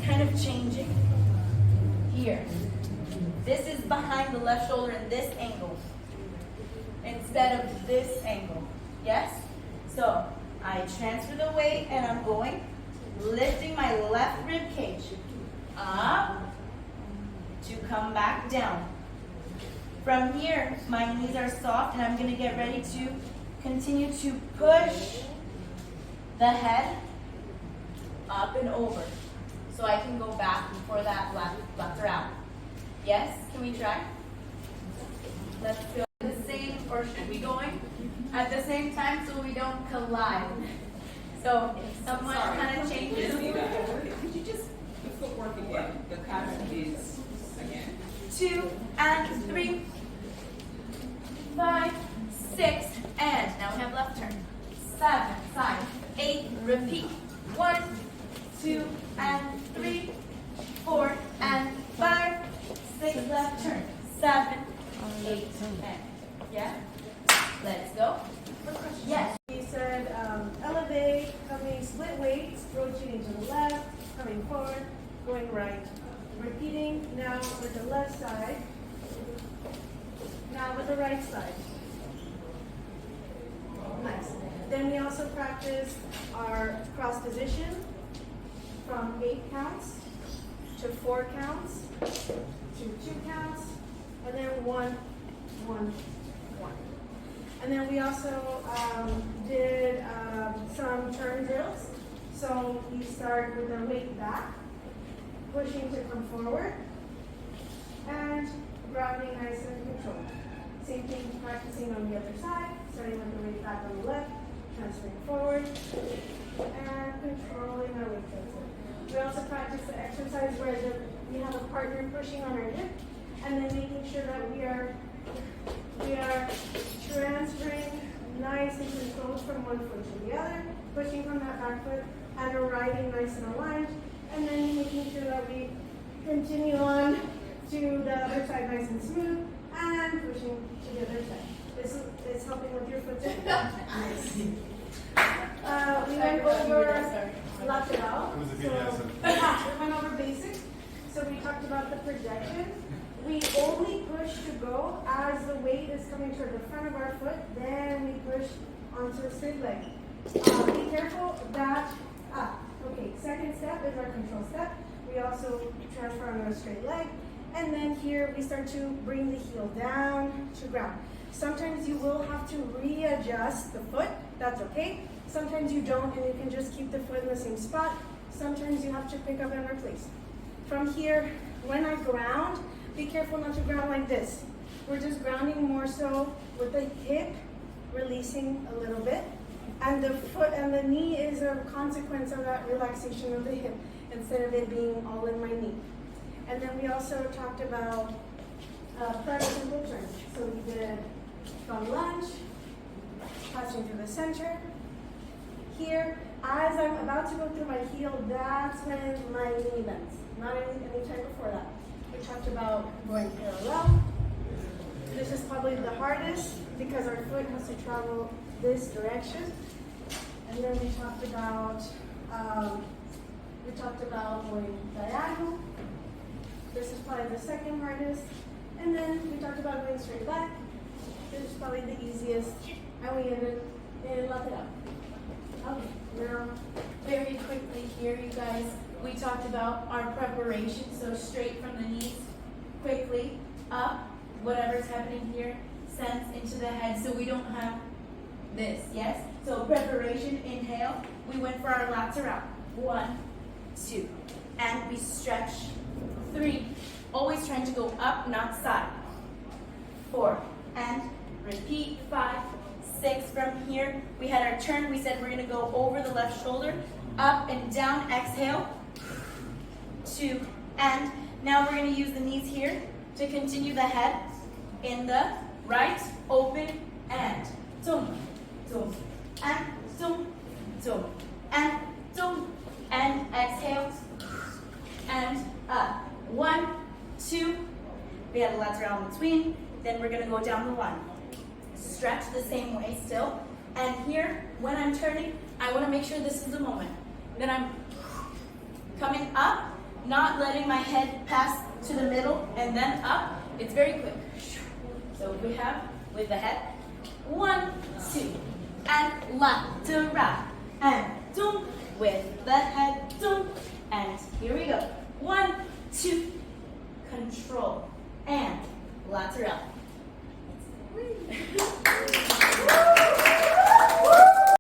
kind of changing here. This is behind the left shoulder in this angle instead of this angle. Yes? So I transfer the weight and I'm going, lifting my left rib cage up to come back down. From here, my knees are soft and I'm going to get ready to continue to push the head up and over. So I can go back before that left around. Yes? Can we try? Let's go the same, or should we going at the same time so we don't collide? So if someone kind of changes. Could you just, the footwork again, the pattern is again. 2 and 3, 5, 6, and now we have left turn. 7, side, 8, repeat. 1, 2 and 3, 4 and 5, 6, left turn. 7, 8, and yeah. Let's go. Yes. We said elevate, coming split weights, rotating to the left, coming forward, going right. Repeating now with the left side, now with the right side. Nice. Then we also practice our cross position from 8 counts to 4 counts to 2 counts, and then 1, 1, 1. And then we also did some turn drills. So we start with the weight back, pushing to come forward, and grounding nice and controlled. Same thing practicing on the other side, starting with the weight back on the left, transferring forward, and controlling our weight transfer. We also practice the exercise where we have a partner pushing on our hip, and then making sure that we are transferring nice and controlled from one foot to the other, pushing from that back foot, and riding nice and aligned, and then making sure that we continue on to the other side nice and smooth, and pushing to the other side. This is helping with your foot. Nice. We went over lateral. It was a good lesson. We went over basics. So we talked about the projection. We only push to go as the weight is coming toward the front of our foot. Then we push onto a straight leg. Be careful that. Okay. Second step is our control step. We also transfer on a straight leg. And then here we start to bring the heel down to ground. Sometimes you will have to readjust the foot. That's okay. Sometimes you don't, and you can just keep the foot in the same spot. Sometimes you have to pick up and replace. From here, when I ground, be careful not to ground like this. We're just grounding more so with the hip releasing a little bit. And the foot and the knee is a consequence of that relaxation of the hip instead of it being all in my knee. And then we also talked about press simple turn. So we did from lunge, passing through the center. Here, as I'm about to go through my heel, that's when my knee bends. Not any time before that. We talked about going parallel. This is probably the hardest because our foot has to travel this direction. And then we talked about going diagonal. This is probably the second hardest. And then we talked about going straight back. This is probably the easiest. And we ended in lateral. Okay, now Very quickly here, you guys, we talked about our preparation. So straight from the knees, quickly up, whatever's happening here sends into the head so we don't have this, yes? So preparation, inhale, we went for our lateral. 1, 2, and we stretch. 3, always trying to go up, not side. 4, and repeat. 5, 6, from here, we had our turn. We said we're gonna go over the left shoulder, up and down, exhale. 2, and now we're gonna use the knees here to continue the head in the right, open, and tum, tum, and tum, tum, and tum, and exhale, and up. 1, 2, we have a lateral in between, then we're gonna go down the 1. Stretch the same way still, and here, when I'm turning, I wanna make sure this is the moment. Then I'm coming up, not letting my head pass to the middle and then up. It's very quick. So we have with the head, 1, 2, and lateral, and doom, with the head, doom, and here we go. 1, 2, control, and lateral.